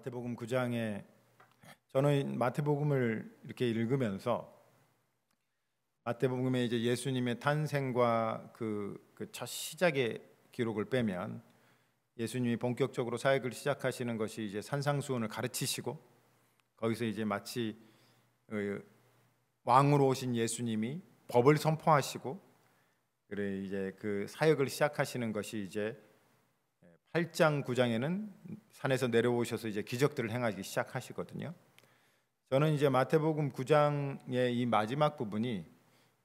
마태복음 9장에 저는 마태복음을 이렇게 읽으면서 마태복음에 이제 예수님의 탄생과 그 첫 시작의 기록을 빼면 예수님이 본격적으로 사역을 시작하시는 것이 이제 산상수훈을 가르치시고 거기서 이제 마치 왕으로 오신 예수님이 법을 선포하시고 그래 이제 그 사역을 시작하시는 것이 이제 8장 9장에는 산에서 내려오셔서 이제 기적들을 행하기 시작하시거든요. 저는 이제 마태복음 9장의 이 마지막 부분이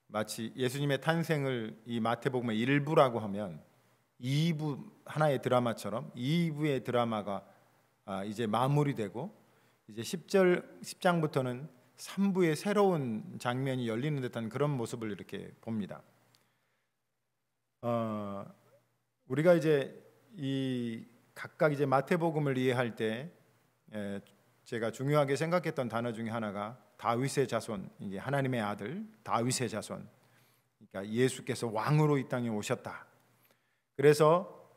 마치 예수님의 탄생을 이 마태복음의 일부라고 하면 2부 하나의 드라마처럼 2부의 드라마가 이제 마무리되고 이제 10장부터는 3부의 새로운 장면이 열리는 듯한 그런 모습을 이렇게 봅니다. 우리가 이제 이 각각 이제 마태복음을 이해할 때 제가 중요하게 생각했던 단어 중에 하나가 다윗의 자손, 이게 하나님의 아들 다윗의 자손, 그러니까 예수께서 왕으로 이 땅에 오셨다. 그래서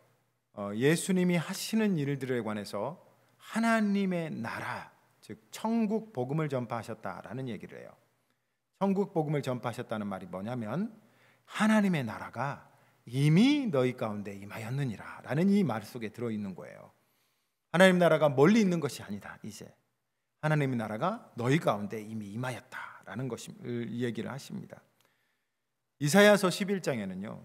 예수님이 하시는 일들에 관해서 하나님의 나라, 즉 천국 복음을 전파하셨다라는 얘기를 해요. 천국 복음을 전파하셨다는 말이 뭐냐면 하나님의 나라가 이미 너희 가운데 임하였느니라 라는 이 말 속에 들어있는 거예요. 하나님 나라가 멀리 있는 것이 아니다. 이제 하나님의 나라가 너희 가운데 이미 임하였다라는 것을 얘기를 하십니다. 이사야서 11장에는요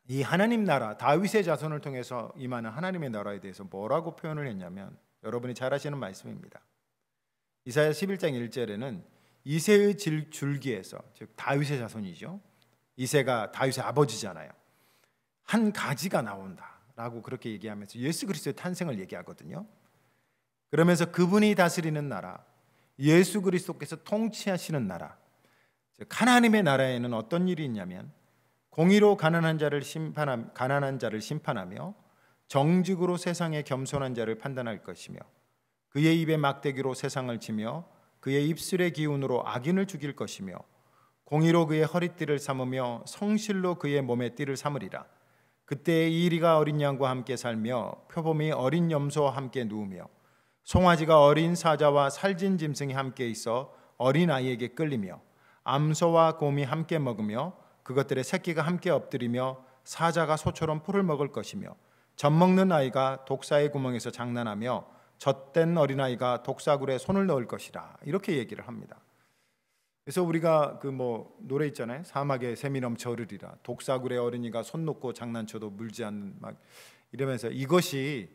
이 하나님 나라 다윗의 자손을 통해서 임하는 하나님의 나라에 대해서 뭐라고 표현을 했냐면 여러분이 잘 아시는 말씀입니다. 이사야 11장 1절에는 이새의 줄기에서, 즉 다윗의 자손이죠, 이새가 다윗의 아버지잖아요, 한 가지가 나온다라고 그렇게 얘기하면서 예수 그리스도의 탄생을 얘기하거든요. 그러면서 그분이 다스리는 나라, 예수 그리스도께서 통치하시는 나라, 즉 하나님의 나라에는 어떤 일이 있냐면 공의로 가난한 자를 심판하며 정직으로 세상의 겸손한 자를 판단할 것이며 그의 입에 막대기로 세상을 치며 그의 입술의 기운으로 악인을 죽일 것이며 공의로 그의 허리띠를 삼으며 성실로 그의 몸의 띠를 삼으리라. 그때 이리가 어린 양과 함께 살며 표범이 어린 염소와 함께 누우며 송아지가 어린 사자와 살진 짐승이 함께 있어 어린 아이에게 끌리며 암소와 곰이 함께 먹으며 그것들의 새끼가 함께 엎드리며 사자가 소처럼 풀을 먹을 것이며 젖먹는 아이가 독사의 구멍에서 장난하며 젖된 어린아이가 독사굴에 손을 넣을 것이라. 이렇게 얘기를 합니다. 그래서 우리가 그 노래 있잖아요. 사막에 샘이 넘쳐 흐르리라. 독사굴에 어린이가 손 놓고 장난쳐도 물지 않는 막 이러면서 이것이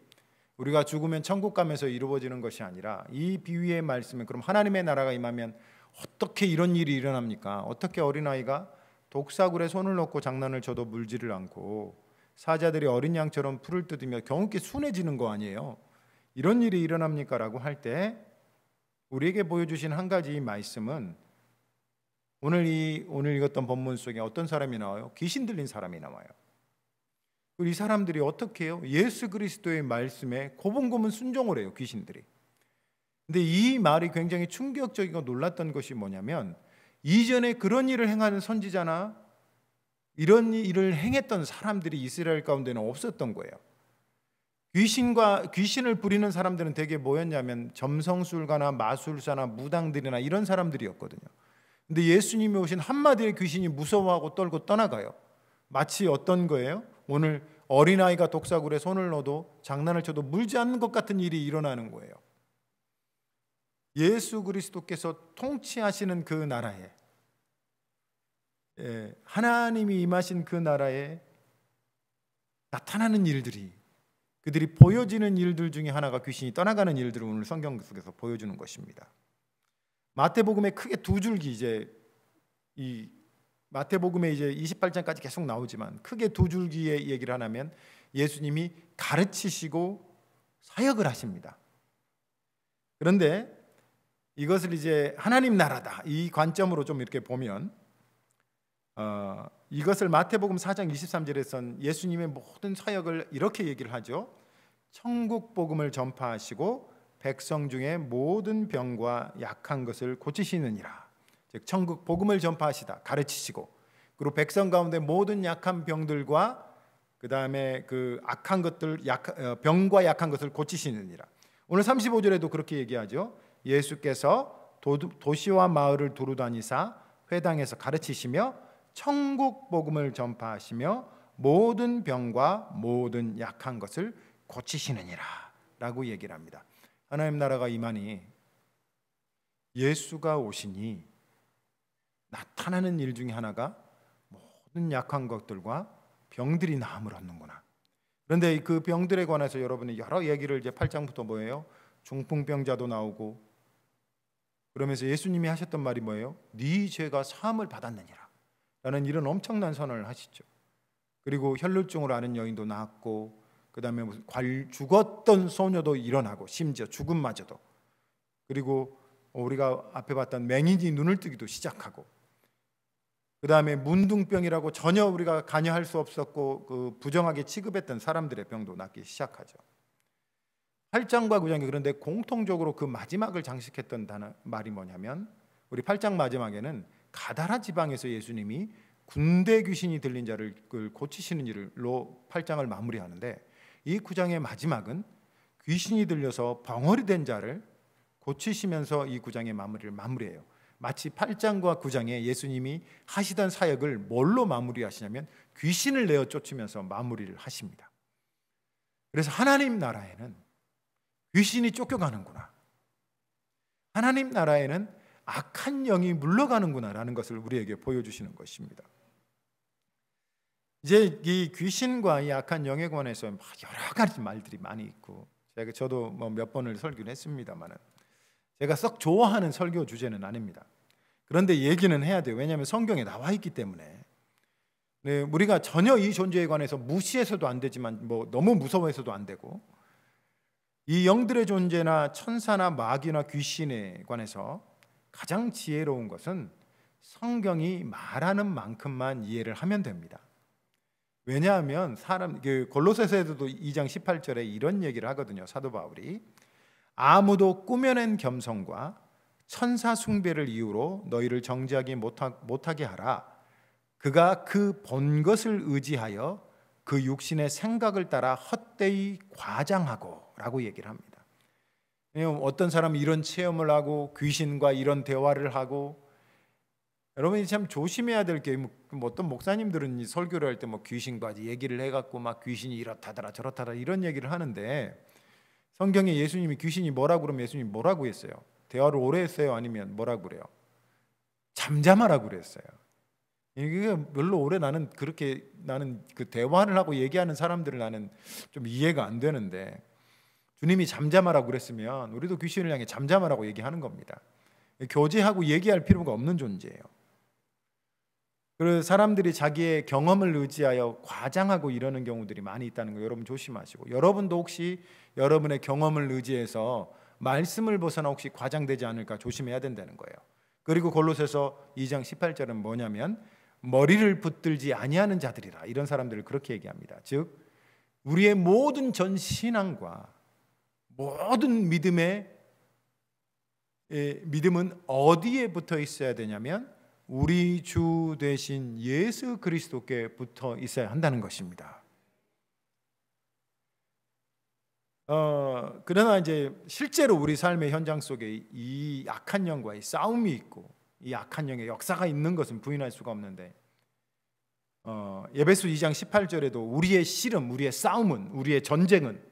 우리가 죽으면 천국 가면서 이루어지는 것이 아니라 이 비유의 말씀은 그럼 하나님의 나라가 임하면 어떻게 이런 일이 일어납니까? 어떻게 어린아이가 독사굴에 손을 넣고 장난을 쳐도 물지를 않고 사자들이 어린 양처럼 풀을 뜯으며 겨우게 순해지는 거 아니에요? 이런 일이 일어납니까? 라고 할 때 우리에게 보여주신 한 가지 말씀은 오늘 읽었던 본문 속에 어떤 사람이 나와요? 귀신 들린 사람이 나와요. 이 사람들이 어떻게 해요? 예수 그리스도의 말씀에 고분고분 순종을 해요, 귀신들이. 근데 이 말이 굉장히 충격적이고 놀랐던 것이 뭐냐면 이전에 그런 일을 행하는 선지자나 이런 일을 행했던 사람들이 이스라엘 가운데는 없었던 거예요. 귀신을 부리는 사람들은 대개 뭐였냐면 점성술가나 마술사나 무당들이나 이런 사람들이었거든요. 근데 예수님이 오신 한마디의 귀신이 무서워하고 떨고 떠나가요. 마치 어떤 거예요? 오늘 어린아이가 독사굴에 손을 넣어도 장난을 쳐도 물지 않는 것 같은 일이 일어나는 거예요. 예수 그리스도께서 통치하시는 그 나라에, 하나님이 임하신 그 나라에 나타나는 일들이, 그들이 보여지는 일들 중에 하나가 귀신이 떠나가는 일들을 오늘 성경 속에서 보여주는 것입니다. 마태복음에 크게 두 줄기, 이제 이 마태복음에 이제 28장까지 계속 나오지만 크게 두 줄기의 얘기를 하면 예수님이 가르치시고 사역을 하십니다. 그런데 이것을 이제 하나님 나라다 이 관점으로 좀 이렇게 보면 이것을 마태복음 4장 23절에선 예수님의 모든 사역을 이렇게 얘기를 하죠. 천국 복음을 전파하시고 백성 중에 모든 병과 약한 것을 고치시느니라. 즉 천국 복음을 전파하시다, 가르치시고, 그리고 백성 가운데 모든 약한 병들과 그 다음에 그 악한 것들, 병과 약한 것을 고치시느니라. 오늘 35절에도 그렇게 얘기하죠. 예수께서 도시와 마을을 두루다니사 회당에서 가르치시며 천국 복음을 전파하시며 모든 병과 모든 약한 것을 고치시느니라 라고 얘기를 합니다. 하나님 나라가 임하니 예수가 오시니 나타나는 일 중에 하나가 모든 약한 것들과 병들이 나음을 얻는구나. 그런데 그 병들에 관해서 여러분이 여러 얘기를 이제 8장부터 뭐예요? 중풍병자도 나오고 그러면서 예수님이 하셨던 말이 뭐예요? 네 죄가 사함을 받았느니라 라는 이런 엄청난 선언을 하시죠. 그리고 혈루증으로 앓은 여인도 나았고 그 다음에 죽었던 소녀도 일어나고 심지어 죽음마저도, 그리고 우리가 앞에 봤던 맹인이 눈을 뜨기도 시작하고, 그 다음에 문둥병이라고 전혀 우리가 관여할 수 없었고 그 부정하게 취급했던 사람들의 병도 낫기 시작하죠. 8장과 9장에 그런데 공통적으로 그 마지막을 장식했던 말이 뭐냐면, 우리 8장 마지막에는 가다라 지방에서 예수님이 군대 귀신이 들린 자를 고치시는 일로 8장을 마무리하는데, 이 9장의 마지막은 귀신이 들려서 벙어리 된 자를 고치시면서 이 9장의 마무리를 마무리해요. 마치 8장과 9장에 예수님이 하시던 사역을 뭘로 마무리하시냐면 귀신을 내어 쫓으면서 마무리를 하십니다. 그래서 하나님 나라에는 귀신이 쫓겨가는구나, 하나님 나라에는 악한 영이 물러가는구나 라는 것을 우리에게 보여주시는 것입니다. 이제 이 귀신과 이 악한 영에 관해서 여러 가지 말들이 많이 있고, 저도 몇 번을 설교를 했습니다만 제가 썩 좋아하는 설교 주제는 아닙니다. 그런데 얘기는 해야 돼요. 왜냐하면 성경에 나와 있기 때문에. 네, 우리가 전혀 이 존재에 관해서 무시해서도 안 되지만 너무 무서워해서도 안 되고, 이 영들의 존재나 천사나 마귀나 귀신에 관해서 가장 지혜로운 것은 성경이 말하는 만큼만 이해를 하면 됩니다. 왜냐하면 골로새서에도 2장 18절에 이런 얘기를 하거든요. 사도 바울이 아무도 꾸며낸 겸손과 천사 숭배를 이유로 너희를 정죄하지 못하게 하라. 그가 그 본 것을 의지하여 그 육신의 생각을 따라 헛되이 과장하고 라고 얘기를 합니다. 어떤 사람은 이런 체험을 하고 귀신과 이런 대화를 하고, 여러분이 참 조심해야 될 게, 어떤 목사님들은 설교를 할 때 귀신과 얘기를 해갖고 막 귀신이 이렇다더라 저렇다더라 이런 얘기를 하는데, 성경에 예수님이 귀신이 뭐라고 그러면 예수님이 뭐라고 했어요? 대화를 오래 했어요? 아니면 뭐라고 그래요? 잠잠하라고 그랬어요. 이게 별로 오래 나는 그 대화를 하고 얘기하는 사람들을 나는 좀 이해가 안 되는데, 주님이 잠잠하라고 그랬으면 우리도 귀신을 향해 잠잠하라고 얘기하는 겁니다. 교제하고 얘기할 필요가 없는 존재예요. 그래서 사람들이 자기의 경험을 의지하여 과장하고 이러는 경우들이 많이 있다는 거 여러분 조심하시고, 여러분도 혹시 여러분의 경험을 의지해서 말씀을 벗어나 혹시 과장되지 않을까 조심해야 된다는 거예요. 그리고 골로새서 2장 18절은 뭐냐면 머리를 붙들지 아니하는 자들이라, 이런 사람들을 그렇게 얘기합니다. 즉 우리의 모든 전 신앙과 모든 믿음은 어디에 붙어 있어야 되냐면 우리 주 되신 예수 그리스도께 붙어 있어야 한다는 것입니다. 그러나 이제 실제로 우리 삶의 현장 속에 이 악한 영과의 싸움이 있고 이 악한 영의 역사가 있는 것은 부인할 수가 없는데, 에베소 2장 18절에도 우리의 씨름, 우리의 싸움은, 우리의 전쟁은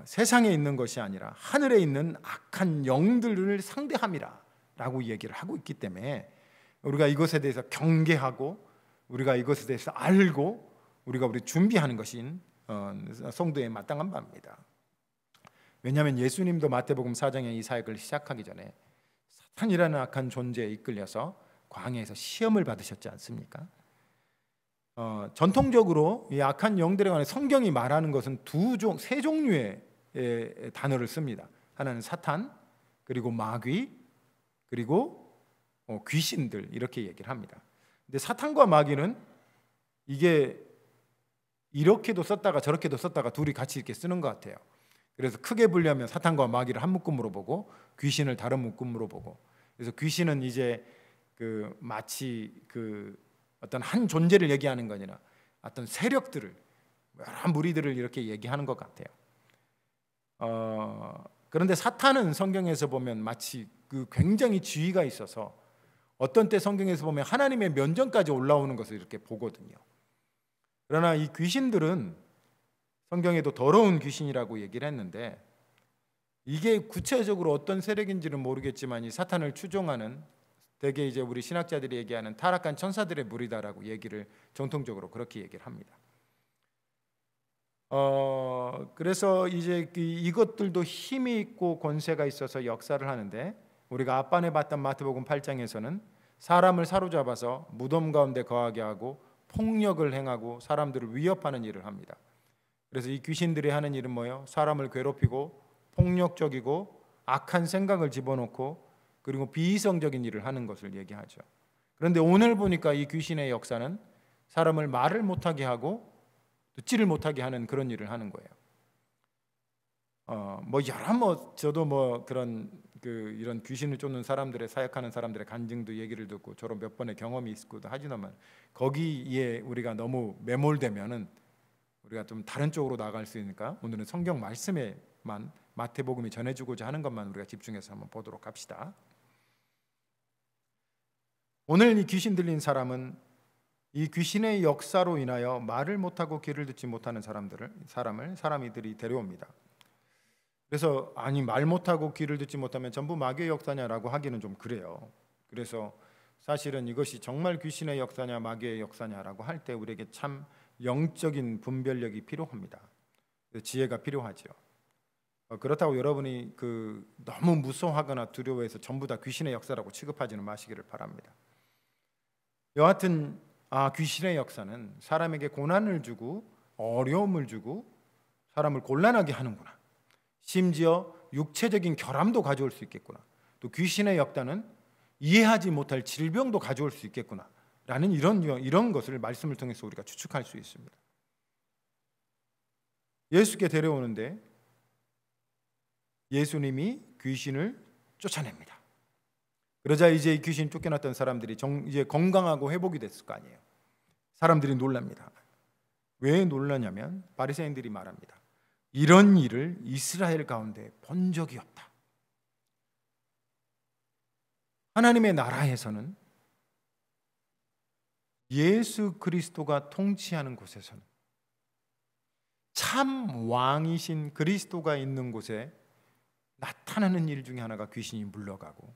세상에 있는 것이 아니라 하늘에 있는 악한 영들을 상대함이라 라고 얘기를 하고 있기 때문에, 우리가 이것에 대해서 경계하고 우리가 이것에 대해서 알고 우리 준비하는 것인 성도의 마땅한 바입니다. 왜냐하면 예수님도 마태복음 4장에 이 사역을 시작하기 전에 사탄이라는 악한 존재에 이끌려서 광야에서 시험을 받으셨지 않습니까? 전통적으로 이 악한 영들에 관해 성경이 말하는 것은 세 종류의 단어를 씁니다. 하나는 사탄, 그리고 마귀, 그리고 귀신들, 이렇게 얘기를 합니다. 근데 사탄과 마귀는 이게 이렇게도 썼다가 저렇게도 썼다가 둘이 같이 이렇게 쓰는 것 같아요. 그래서 크게 분류하면 사탄과 마귀를 한 묶음으로 보고 귀신을 다른 묶음으로 보고, 그래서 귀신은 이제 마치 어떤 한 존재를 얘기하는 거 아니라 어떤 세력들을, 여러 무리들을 이렇게 얘기하는 것 같아요. 그런데 사탄은 성경에서 보면 마치 그 굉장히 지위가 있어서 어떤 때 성경에서 보면 하나님의 면전까지 올라오는 것을 이렇게 보거든요. 그러나 이 귀신들은 성경에도 더러운 귀신이라고 얘기를 했는데, 이게 구체적으로 어떤 세력인지는 모르겠지만 이 사탄을 추종하는, 대개 이제 우리 신학자들이 얘기하는 타락한 천사들의 무리다라고 얘기를 정통적으로 그렇게 얘기를 합니다. 그래서 이제 이것들도 힘이 있고 권세가 있어서 역사를 하는데, 우리가 앞반에 봤던 마태복음 8장에서는 사람을 사로잡아서 무덤 가운데 거하게 하고 폭력을 행하고 사람들을 위협하는 일을 합니다. 그래서 이 귀신들이 하는 일은 뭐예요? 사람을 괴롭히고 폭력적이고 악한 생각을 집어넣고 그리고 비이성적인 일을 하는 것을 얘기하죠. 그런데 오늘 보니까 이 귀신의 역사는 사람을 말을 못하게 하고 듣지를 못하게 하는 그런 일을 하는 거예요. 저도 그런 이런 귀신을 쫓는 사람들의, 사역하는 사람들의 간증도 얘기를 듣고 저런 몇 번의 경험이 있고도 하지만, 거기에 우리가 너무 매몰되면은 우리가 좀 다른 쪽으로 나갈 수 있으니까 오늘은 성경 말씀에만, 마태복음이 전해주고자 하는 것만 우리가 집중해서 한번 보도록 합시다. 오늘 이 귀신 들린 사람은 이 귀신의 역사로 인하여 말을 못하고 귀를 듣지 못하는 사람들이 데려옵니다. 그래서 아니, 말 못하고 귀를 듣지 못하면 전부 마귀의 역사냐라고 하기는 좀 그래요. 그래서 사실은 이것이 정말 귀신의 역사냐 마귀의 역사냐라고 할 때 우리에게 참 영적인 분별력이 필요합니다. 지혜가 필요하죠. 그렇다고 여러분이 너무 무서워하거나 두려워해서 전부 다 귀신의 역사라고 취급하지는 마시기를 바랍니다. 여하튼 귀신의 역사는 사람에게 고난을 주고 어려움을 주고 사람을 곤란하게 하는구나. 심지어 육체적인 결함도 가져올 수 있겠구나. 또 귀신의 역사는 이해하지 못할 질병도 가져올 수 있겠구나 라는 이런 것을 말씀을 통해서 우리가 추측할 수 있습니다. 예수께 데려오는데 예수님이 귀신을 쫓아냅니다. 그러자 이제 이 귀신 쫓겨났던 사람들이 이제 건강하고 회복이 됐을 거 아니에요. 사람들이 놀랍니다. 왜 놀라냐면 바리새인들이 말합니다. 이런 일을 이스라엘 가운데 본 적이 없다. 하나님의 나라에서는, 예수 그리스도가 통치하는 곳에서는, 참 왕이신 그리스도가 있는 곳에 나타나는 일 중에 하나가 귀신이 물러가고,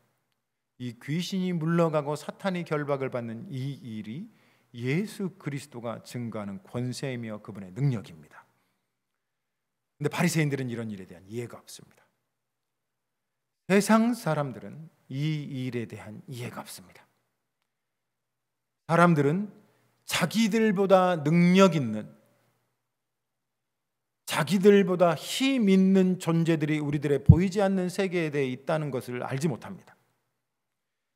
이 귀신이 물러가고 사탄이 결박을 받는 이 일이 예수 그리스도가 증거하는 권세이며 그분의 능력입니다. 근데 바리새인들은 이런 일에 대한 이해가 없습니다. 세상 사람들은 이 일에 대한 이해가 없습니다. 사람들은 자기들보다 능력 있는, 자기들보다 힘 있는 존재들이 우리들의 보이지 않는 세계에 대해 있다는 것을 알지 못합니다.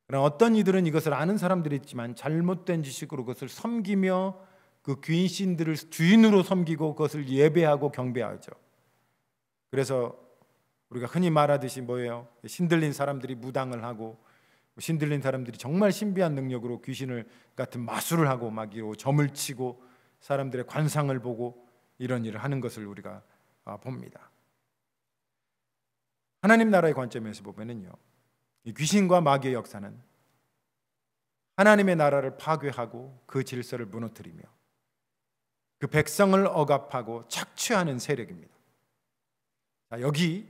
그러나 어떤 이들은 이것을 아는 사람들이 있지만 잘못된 지식으로 그것을 섬기며 그 귀신들을 주인으로 섬기고 그것을 예배하고 경배하죠. 그래서 우리가 흔히 말하듯이 뭐예요? 신들린 사람들이 무당을 하고, 신들린 사람들이 정말 신비한 능력으로 귀신을 같은 마술을 하고 마귀로 점을 치고 사람들의 관상을 보고 이런 일을 하는 것을 우리가 봅니다. 하나님 나라의 관점에서 보면은요, 이 귀신과 마귀의 역사는 하나님의 나라를 파괴하고 그 질서를 무너뜨리며 그 백성을 억압하고 착취하는 세력입니다. 여기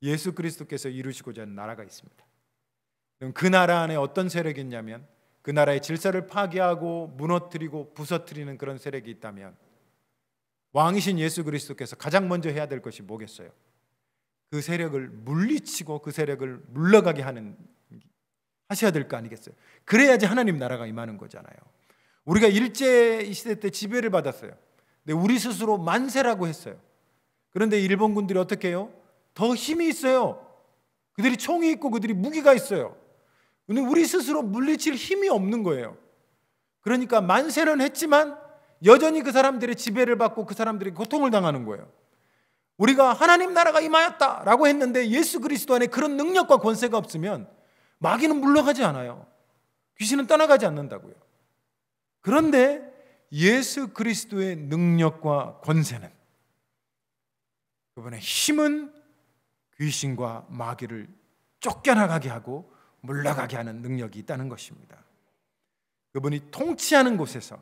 예수 그리스도께서 이루시고자 하는 나라가 있습니다. 그럼 그 나라 안에 어떤 세력이 있냐면, 그 나라의 질서를 파괴하고 무너뜨리고 부서뜨리는 그런 세력이 있다면, 왕이신 예수 그리스도께서 가장 먼저 해야 될 것이 뭐겠어요? 그 세력을 물리치고 그 세력을 물러가게 하셔야 될 거 아니겠어요? 그래야지 하나님 나라가 임하는 거잖아요. 우리가 일제 시대 때 지배를 받았어요. 근데 우리 스스로 만세라고 했어요. 그런데 일본군들이 어떻게 해요? 더 힘이 있어요. 그들이 총이 있고 그들이 무기가 있어요. 근데 우리 스스로 물리칠 힘이 없는 거예요. 그러니까 만세는 했지만 여전히 그 사람들의 지배를 받고 그 사람들이 고통을 당하는 거예요. 우리가 하나님 나라가 임하였다라고 했는데 예수 그리스도 안에 그런 능력과 권세가 없으면 마귀는 물러가지 않아요. 귀신은 떠나가지 않는다고요. 그런데 예수 그리스도의 능력과 권세는, 그분의 힘은 귀신과 마귀를 쫓겨나가게 하고 물러가게 하는 능력이 있다는 것입니다. 그분이 통치하는 곳에서,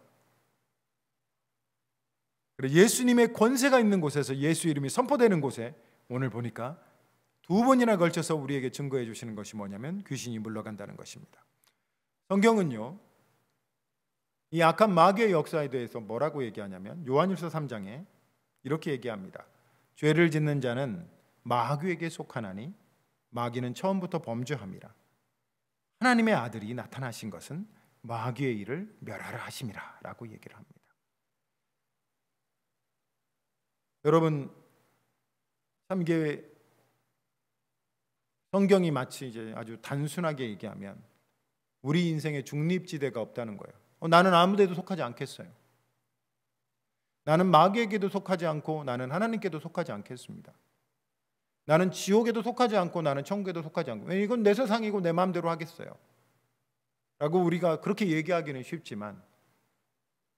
그리고 예수님의 권세가 있는 곳에서, 예수 이름이 선포되는 곳에 오늘 보니까 2번이나 걸쳐서 우리에게 증거해 주시는 것이 뭐냐면 귀신이 물러간다는 것입니다. 성경은요, 이 악한 마귀의 역사에 대해서 뭐라고 얘기하냐면 요한일서 3장에 이렇게 얘기합니다. 죄를 짓는 자는 마귀에게 속하나니 마귀는 처음부터 범죄함이라. 하나님의 아들이 나타나신 것은 마귀의 일을 멸하라 하심이라 라고 얘기를 합니다. 여러분, 참 이게 성경이 마치 이제 아주 단순하게 얘기하면 우리 인생에 중립지대가 없다는 거예요. 나는 아무 데도 속하지 않겠어요. 나는 마귀에게도 속하지 않고 나는 하나님께도 속하지 않겠습니다. 나는 지옥에도 속하지 않고 나는 천국에도 속하지 않고, 이건 내 세상이고 내 마음대로 하겠어요 라고 우리가 그렇게 얘기하기는 쉽지만,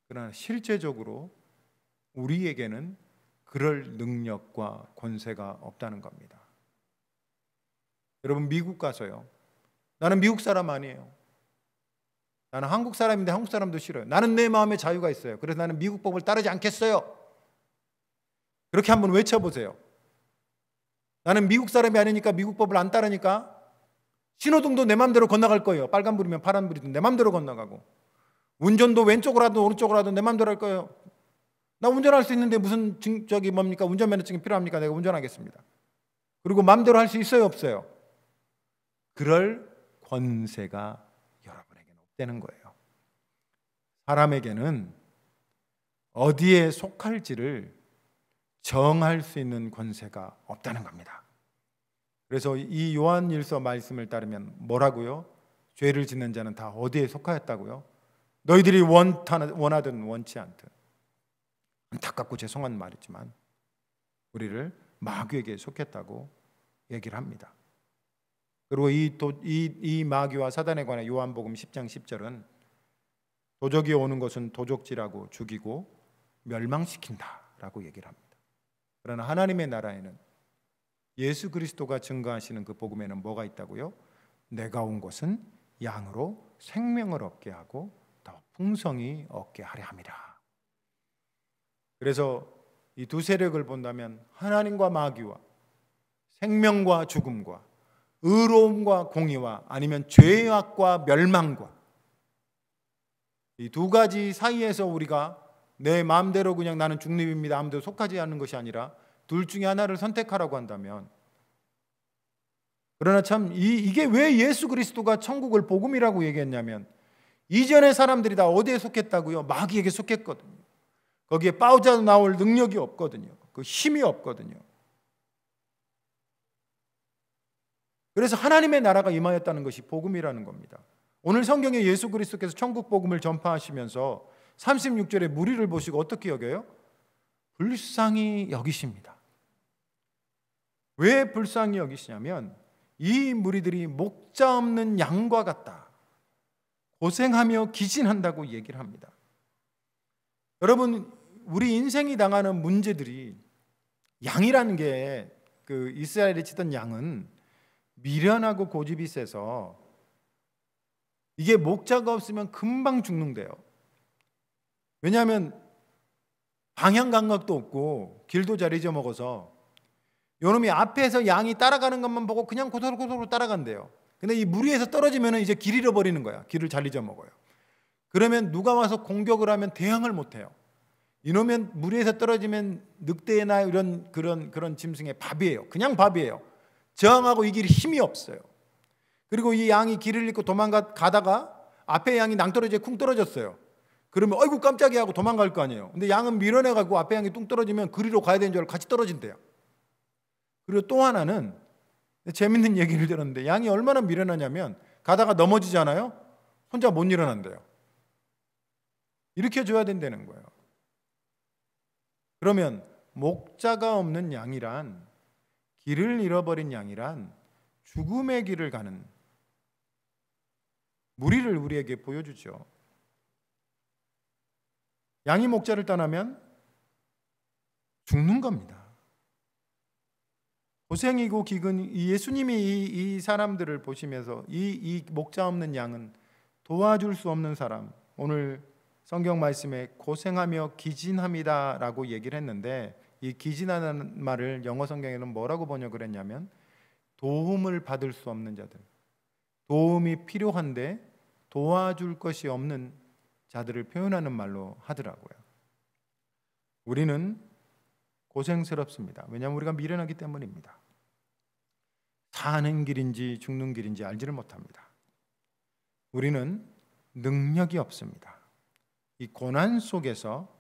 그러나 실제적으로 우리에게는 그럴 능력과 권세가 없다는 겁니다. 여러분, 미국 가서요, 나는 미국 사람 아니에요, 나는 한국 사람인데 한국 사람도 싫어요, 나는 내 마음에 자유가 있어요, 그래서 나는 미국 법을 따르지 않겠어요, 그렇게 한번 외쳐보세요. 나는 미국 사람이 아니니까 미국 법을 안 따르니까 신호등도 내 맘대로 건너갈 거예요. 빨간불이면 파란불이든 내 맘대로 건너가고, 운전도 왼쪽으로 하든 오른쪽으로 하든 내 맘대로 할 거예요. 나 운전할 수 있는데 무슨 뭡니까? 운전면허증이 필요합니까? 내가 운전하겠습니다. 그리고 맘대로 할 수 있어요, 없어요? 그럴 권세가 여러분에게는 없다는 거예요. 사람에게는 어디에 속할지를 정할 수 있는 권세가 없다는 겁니다. 그래서 이 요한일서 말씀을 따르면 뭐라고요? 죄를 짓는 자는 다 어디에 속하였다고요? 너희들이 원하든 원치 않든. 안타깝고 죄송한 말이지만 우리를 마귀에게 속했다고 얘기를 합니다. 그리고 이 마귀와 사단에 관해 요한복음 10장 10절은 도적이 오는 것은 도적질하고 죽이고 멸망시킨다라고 얘기를 합니다. 그러나 하나님의 나라에는 예수 그리스도가 증거하시는 그 복음에는 뭐가 있다고요? 내가 온 것은 양으로 생명을 얻게 하고 더 풍성히 얻게 하려 함이라. 그래서 이 두 세력을 본다면 하나님과 마귀와 생명과 죽음과 의로움과 공의와 아니면 죄악과 멸망과 이 두 가지 사이에서 우리가 내 마음대로 그냥 나는 중립입니다, 아무데도 속하지 않는 것이 아니라 둘 중에 하나를 선택하라고 한다면, 그러나 참 이게 왜 예수 그리스도가 천국을 복음이라고 얘기했냐면 이전의 사람들이 다 어디에 속했다고요? 마귀에게 속했거든요. 거기에 빠져 나올 능력이 없거든요. 그 힘이 없거든요. 그래서 하나님의 나라가 임하였다는 것이 복음이라는 겁니다. 오늘 성경에 예수 그리스도께서 천국 복음을 전파하시면서 36절에 무리를 보시고 어떻게 여겨요? 불쌍히 여기십니다. 왜 불쌍히 여기시냐면 이 무리들이 목자 없는 양과 같다, 고생하며 기진한다고 얘기를 합니다. 여러분, 우리 인생이 당하는 문제들이, 양이라는 게 그 이스라엘이 치던 양은 미련하고 고집이 세서 이게 목자가 없으면 금방 죽는데요. 왜냐하면 방향 감각도 없고 길도 잘 잊어먹어서 요놈이 앞에서 양이 따라가는 것만 보고 그냥 고소고소 따라간대요. 근데 이 무리에서 떨어지면 이제 길 잃어버리는 거야. 길을 잘 잊어먹어요. 그러면 누가 와서 공격을 하면 대항을 못해요. 이놈은 무리에서 떨어지면 늑대나 이런 그런 짐승의 밥이에요. 그냥 밥이에요. 저항하고 이길 힘이 없어요. 그리고 이 양이 길을 잃고 도망가다가 앞에 양이 낭떠러지에 쿵 떨어졌어요. 그러면 어이구 깜짝이야 하고 도망갈 거 아니에요. 근데 양은 밀어내가지고 앞에 양이 뚱 떨어지면 그리로 가야 되는 줄 알고 같이 떨어진대요. 그리고 또 하나는 재밌는 얘기를 들었는데, 양이 얼마나 미련하냐면 가다가 넘어지잖아요. 혼자 못 일어난대요. 일으켜줘야 된다는 거예요. 그러면 목자가 없는 양이란, 길을 잃어버린 양이란 죽음의 길을 가는 무리를 우리에게 보여주죠. 양이 목자를 떠나면 죽는 겁니다. 고생이고 기근, 예수님이 이 사람들을 보시면서 이 목자 없는 양은 도와줄 수 없는 사람, 오늘 성경 말씀에 고생하며 기진합니다라고 얘기를 했는데, 이 기진하는 말을 영어 성경에는 뭐라고 번역을 했냐면 도움을 받을 수 없는 자들, 도움이 필요한데 도와줄 것이 없는 자들을 표현하는 말로 하더라고요. 우리는 고생스럽습니다. 왜냐하면 우리가 미련하기 때문입니다. 사는 길인지 죽는 길인지 알지를 못합니다. 우리는 능력이 없습니다. 이 고난 속에서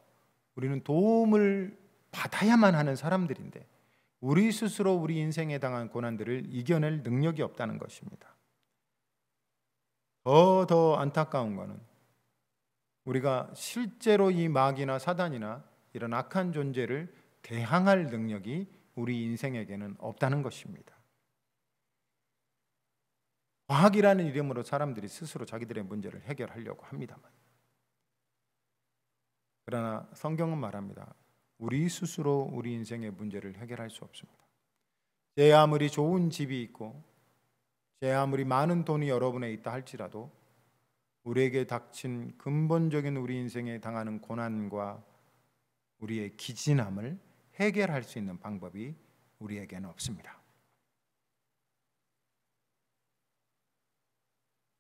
우리는 도움을 받아야만 하는 사람들인데, 우리 스스로 우리 인생에 당한 고난들을 이겨낼 능력이 없다는 것입니다. 더 안타까운 것은 우리가 실제로 이 마귀나 사단이나 이런 악한 존재를 대항할 능력이 우리 인생에게는 없다는 것입니다. 과학이라는 이름으로 사람들이 스스로 자기들의 문제를 해결하려고 합니다만, 그러나 성경은 말합니다. 우리 스스로 우리 인생의 문제를 해결할 수 없습니다. 제 아무리 좋은 집이 있고 제 아무리 많은 돈이 여러분에 있다 할지라도 우리에게 닥친 근본적인 우리 인생에 당하는 고난과 우리의 기진함을 해결할 수 있는 방법이 우리에게는 없습니다.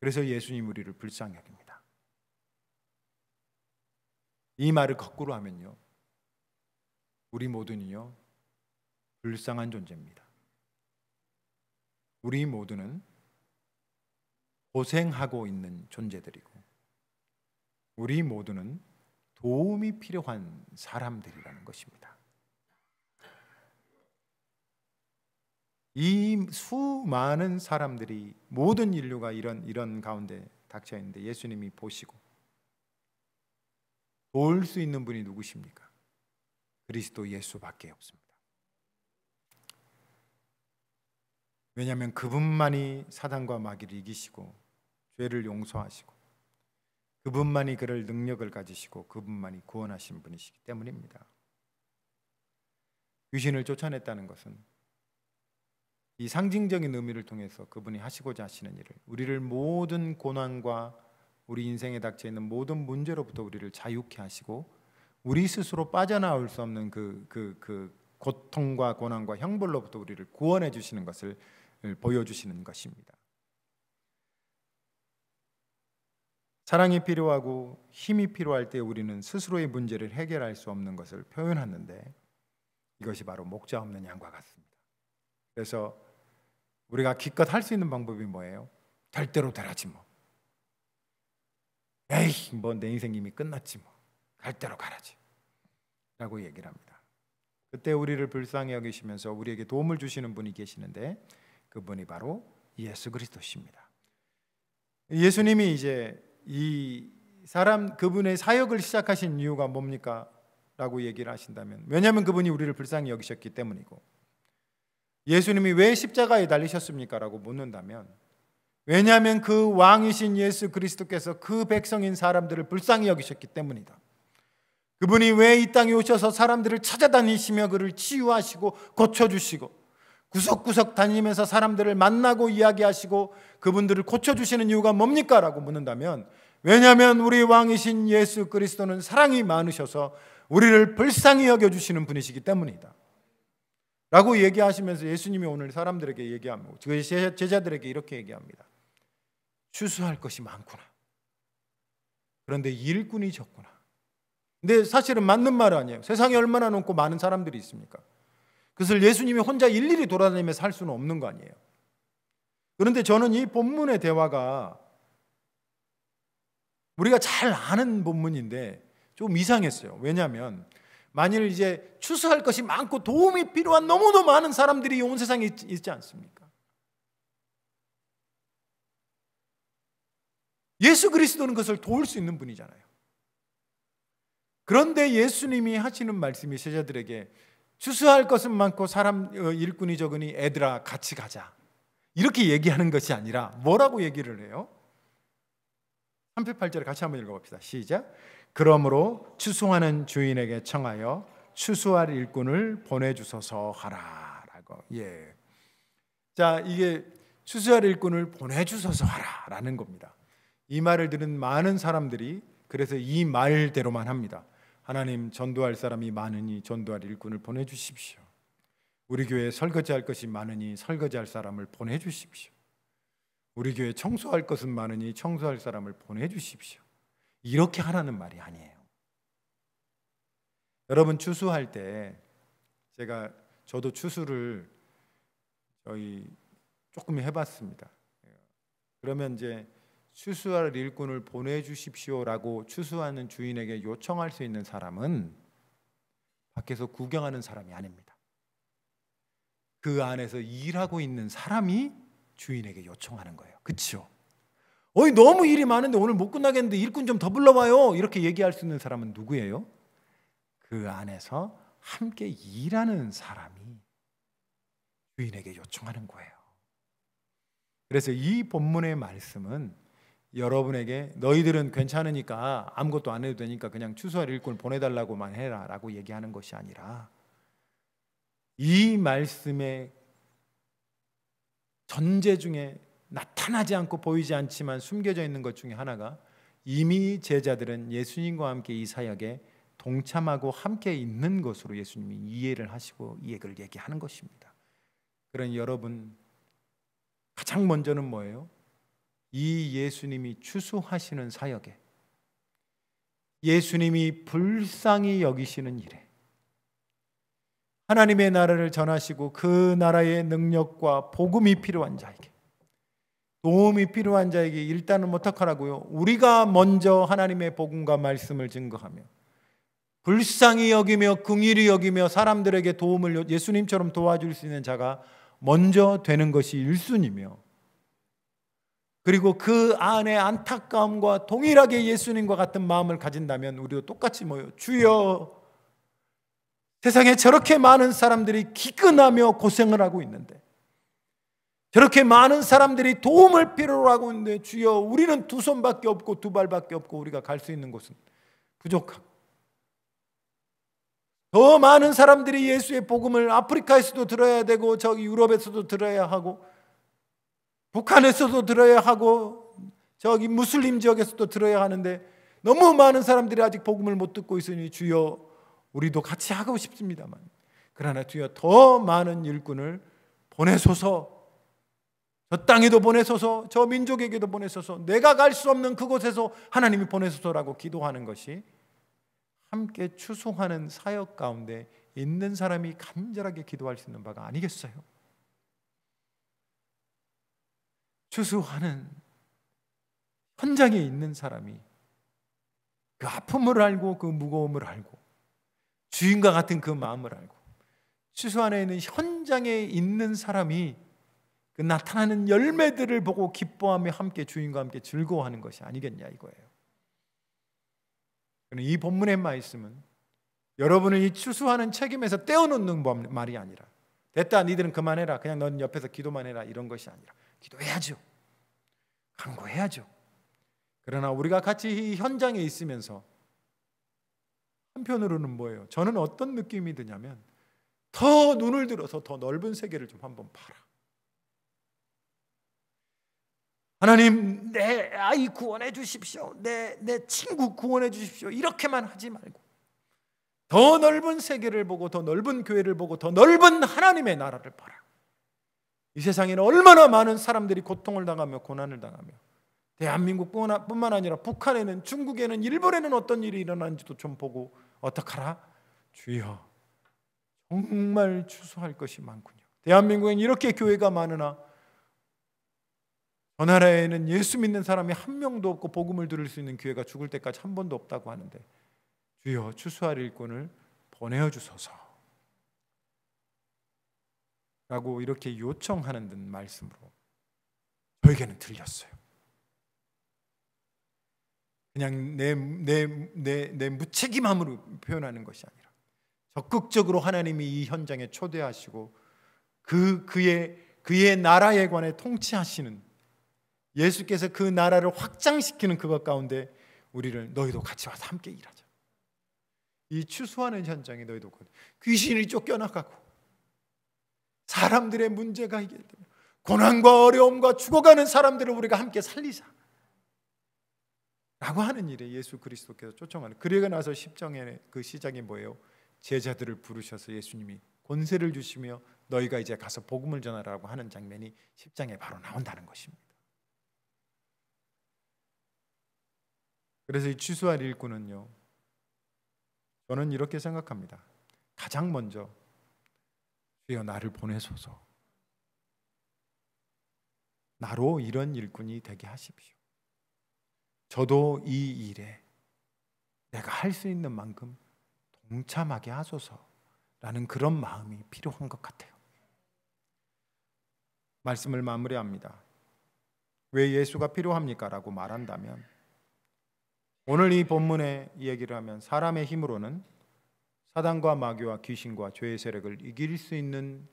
그래서 예수님 우리를 불쌍히 여깁니다. 이 말을 거꾸로 하면요, 우리 모두는요 불쌍한 존재입니다. 우리 모두는 고생하고 있는 존재들이고, 우리 모두는 도움이 필요한 사람들이라는 것입니다. 이 수많은 사람들이, 모든 인류가 이런 가운데 닥쳐 있는데 예수님이 보시고 도울 수 있는 분이 누구십니까? 그리스도 예수밖에 없습니다. 왜냐하면 그분만이 사단과 마귀를 이기시고 죄를 용서하시고, 그분만이 그럴 능력을 가지시고 그분만이 구원하신 분이시기 때문입니다. 귀신을 쫓아냈다는 것은 이 상징적인 의미를 통해서 그분이 하시고자 하시는 일을, 우리를 모든 고난과 우리 인생에 닥쳐 있는 모든 문제로부터 우리를 자유케 하시고 우리 스스로 빠져나올 수 없는 그 고통과 고난과 형벌로부터 우리를 구원해 주시는 것을 보여주시는 것입니다. 사랑이 필요하고 힘이 필요할 때 우리는 스스로의 문제를 해결할 수 없는 것을 표현하는데, 이것이 바로 목자 없는 양과 같습니다. 그래서 우리가 기껏 할 수 있는 방법이 뭐예요? 될 대로 되라지 뭐. 에이, 뭐 내 인생 이미 끝났지 뭐. 갈 대로 가라지 라고 얘기를 합니다. 그때 우리를 불쌍히 여기시면서 우리에게 도움을 주시는 분이 계시는데, 그분이 바로 예수 그리스도십니다. 예수님이 이제 이 사람, 그분의 사역을 시작하신 이유가 뭡니까? 라고 얘기를 하신다면, 왜냐하면 그분이 우리를 불쌍히 여기셨기 때문이고, 예수님이 왜 십자가에 달리셨습니까? 라고 묻는다면, 왜냐하면 그 왕이신 예수 그리스도께서 그 백성인 사람들을 불쌍히 여기셨기 때문이다. 그분이 왜 이 땅에 오셔서 사람들을 찾아다니시며 그를 치유하시고 고쳐주시고 구석구석 다니면서 사람들을 만나고 이야기하시고 그분들을 고쳐주시는 이유가 뭡니까? 라고 묻는다면, 왜냐하면 우리 왕이신 예수 그리스도는 사랑이 많으셔서 우리를 불쌍히 여겨주시는 분이시기 때문이다 라고 얘기하시면서, 예수님이 오늘 사람들에게 얘기하고 그 제자들에게 이렇게 얘기합니다. 추수할 것이 많구나. 그런데 일꾼이 적구나. 근데 사실은 맞는 말 아니에요. 세상에 얼마나 높고 많은 사람들이 있습니까? 그것을 예수님이 혼자 일일이 돌아다니면서 할 수는 없는 거 아니에요. 그런데 저는 이 본문의 대화가 우리가 잘 아는 본문인데 좀 이상했어요. 왜냐하면 만일 이제 추수할 것이 많고 도움이 필요한 너무도 많은 사람들이 온 세상에 있지 않습니까? 예수 그리스도는 그것을 도울 수 있는 분이잖아요. 그런데 예수님이 하시는 말씀이 제자들에게 추수할 것은 많고 사람 일꾼이 적으니 애들아 같이 가자, 이렇게 얘기하는 것이 아니라 뭐라고 얘기를 해요? 38절에 같이 한번 읽어봅시다. 시작. 그러므로 추수하는 주인에게 청하여 추수할 일꾼을 보내주소서 하라 라고. 자, 이게 추수할 일꾼을 보내주소서 하라라는 겁니다. 이 말을 들은 많은 사람들이 그래서 이 말대로만 합니다. 하나님, 전도할 사람이 많으니 전도할 일꾼을 보내주십시오. 우리 교회에 설거지할 것이 많으니 설거지할 사람을 보내주십시오. 우리 교회에 청소할 것은 많으니 청소할 사람을 보내주십시오. 이렇게 하라는 말이 아니에요. 여러분, 추수할 때 저도 추수를 조금 해봤습니다. 그러면 이제 추수할 일꾼을 보내주십시오라고 추수하는 주인에게 요청할 수 있는 사람은 밖에서 구경하는 사람이 아닙니다. 그 안에서 일하고 있는 사람이 주인에게 요청하는 거예요. 그렇죠? 너무 일이 많은데 오늘 못 끝나겠는데 일꾼 좀 더 불러봐요. 이렇게 얘기할 수 있는 사람은 누구예요? 그 안에서 함께 일하는 사람이 주인에게 요청하는 거예요. 그래서 이 본문의 말씀은 여러분에게 너희들은 괜찮으니까 아무것도 안 해도 되니까 그냥 추수할 일꾼을 보내달라고만 해라 라고 얘기하는 것이 아니라, 이 말씀의 전제 중에 나타나지 않고 보이지 않지만 숨겨져 있는 것 중에 하나가, 이미 제자들은 예수님과 함께 이 사역에 동참하고 함께 있는 것으로 예수님이 이해를 하시고 이 얘기를 얘기하는 것입니다. 그러니 여러분, 가장 먼저는 뭐예요? 이 예수님이 추수하시는 사역에, 예수님이 불쌍히 여기시는 일에, 하나님의 나라를 전하시고 그 나라의 능력과 복음이 필요한 자에게, 도움이 필요한 자에게 일단은 어떡하라고요? 우리가 먼저 하나님의 복음과 말씀을 증거하며 불쌍히 여기며 긍휼히 여기며 사람들에게 도움을 예수님처럼 도와줄 수 있는 자가 먼저 되는 것이 1순위며, 그리고 그 안에 안타까움과 동일하게 예수님과 같은 마음을 가진다면 우리도 똑같이 주여, 세상에 저렇게 많은 사람들이 기근하며 고생을 하고 있는데, 저렇게 많은 사람들이 도움을 필요로 하고 있는데 주여, 우리는 2손밖에 없고 2발밖에 없고 우리가 갈 수 있는 곳은 부족하고, 더 많은 사람들이 예수의 복음을 아프리카에서도 들어야 되고 저기 유럽에서도 들어야 하고 북한에서도 들어야 하고 저기 무슬림 지역에서도 들어야 하는데 너무 많은 사람들이 아직 복음을 못 듣고 있으니 주여, 우리도 같이 하고 싶습니다만, 그러나 주여 더 많은 일꾼을 보내소서, 저 땅에도 보내소서, 저 민족에게도 보내소서, 내가 갈 수 없는 그곳에서 하나님이 보내소서라고 기도하는 것이 함께 추수하는 사역 가운데 있는 사람이 간절하게 기도할 수 있는 바가 아니겠어요? 추수하는 현장에 있는 사람이 그 아픔을 알고 그 무거움을 알고 주인과 같은 그 마음을 알고 추수 안에 있는 현장에 있는 사람이 그 나타나는 열매들을 보고 기뻐하며 함께 주인과 함께 즐거워하는 것이 아니겠냐 이거예요. 이 본문의 말씀은 여러분을 이 추수하는 책임에서 떼어놓는 말이 아니라, 됐다 니들은 그만해라, 그냥 넌 옆에서 기도만 해라, 이런 것이 아니라 기도해야죠, 간구해야죠. 그러나 우리가 같이 이 현장에 있으면서 한편으로는 뭐예요? 저는 어떤 느낌이 드냐면, 더 눈을 들어서 더 넓은 세계를 좀 한번 봐라. 하나님, 내 아이 구원해 주십시오, 내 친구 구원해 주십시오, 이렇게만 하지 말고 더 넓은 세계를 보고 더 넓은 교회를 보고 더 넓은 하나님의 나라를 봐라. 이 세상에는 얼마나 많은 사람들이 고통을 당하며 고난을 당하며, 대한민국뿐만 아니라 북한에는, 중국에는, 일본에는 어떤 일이 일어나는지도 좀 보고 어떡하라? 주여, 정말 추수할 것이 많군요. 대한민국엔 이렇게 교회가 많으나 저 나라에는 예수 믿는 사람이 한 명도 없고 복음을 들을 수 있는 교회가 죽을 때까지 한 번도 없다고 하는데, 주여 추수할 일꾼을 보내어 주소서 라고 이렇게 요청하는 듯 말씀으로 저에게는 들렸어요. 그냥 내 무책임함으로 표현하는 것이 아니라 적극적으로 하나님이 이 현장에 초대하시고 그의 나라에 관해 통치하시는 예수께서 그 나라를 확장시키는 그것 가운데 우리를, 너희도 같이 와서 함께 일하자. 이 추수하는 현장에 너희도 귀신이 쫓겨나가고 사람들의 문제가 해결되며 고난과 어려움과 죽어가는 사람들을 우리가 함께 살리자 라고 하는 일에 예수 그리스도께서 초청하는. 그러고 나서 10장의 그 시작이 뭐예요? 제자들을 부르셔서 예수님이 권세를 주시며 너희가 이제 가서 복음을 전하라고 하는 장면이 10장에 바로 나온다는 것입니다. 그래서 이 추수할 일꾼은요, 저는 이렇게 생각합니다. 가장 먼저 주여 나를 보내소서, 나로 이런 일꾼이 되게 하십시오. 저도 이 일에 내가 할 수 있는 만큼 동참하게 하소서라는 그런 마음이 필요한 것 같아요. 말씀을 마무리합니다. 왜 예수가 필요합니까? 라고 말한다면, 오늘 이 본문의 이야기를 하면 사람의 힘으로는 사단과 마귀와 귀신과 죄의 세력을 이길 수 있는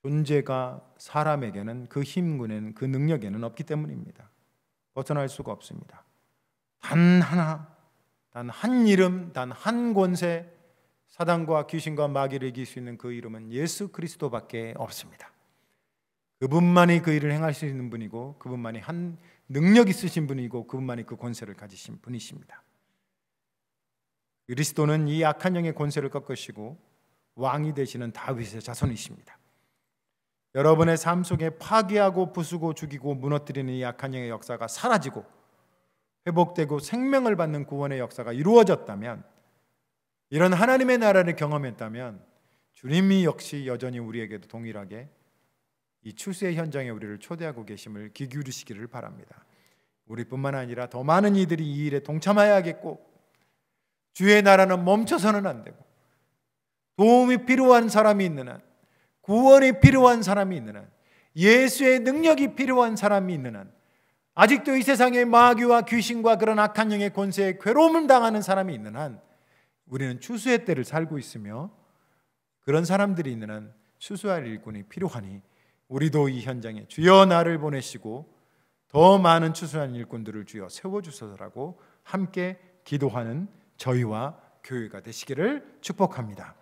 존재가 사람에게는, 그 힘에는, 그 능력에는 없기 때문입니다. 벗어날 수가 없습니다. 단 하나, 단 한 이름, 단 한 권세, 사단과 귀신과 마귀를 이길 수 있는 그 이름은 예수 그리스도밖에 없습니다. 그분만이 그 일을 행할 수 있는 분이고, 그분만이 한 능력 있으신 분이고, 그분만이 그 권세를 가지신 분이십니다. 그리스도는 이 악한 영의 권세를 꺾으시고 왕이 되시는 다윗의 자손이십니다. 여러분의 삶 속에 파괴하고 부수고 죽이고 무너뜨리는 이 악한 영의 역사가 사라지고 회복되고 생명을 받는 구원의 역사가 이루어졌다면, 이런 하나님의 나라를 경험했다면, 주님이 역시 여전히 우리에게도 동일하게 이 추수의 현장에 우리를 초대하고 계심을 귀 기울이시기를 바랍니다. 우리뿐만 아니라 더 많은 이들이 이 일에 동참해야겠고, 주의 나라는 멈춰서는 안 되고, 도움이 필요한 사람이 있는 한, 구원이 필요한 사람이 있는 한, 예수의 능력이 필요한 사람이 있는 한, 아직도 이 세상에 마귀와 귀신과 그런 악한 영의 권세에 괴로움을 당하는 사람이 있는 한, 우리는 추수의 때를 살고 있으며, 그런 사람들이 있는 한 추수할 일꾼이 필요하니 우리도 이 현장에 주여 나를 보내시고 더 많은 추수한 일꾼들을 주여 세워주소서라고 함께 기도하는 저희와 교회가 되시기를 축복합니다.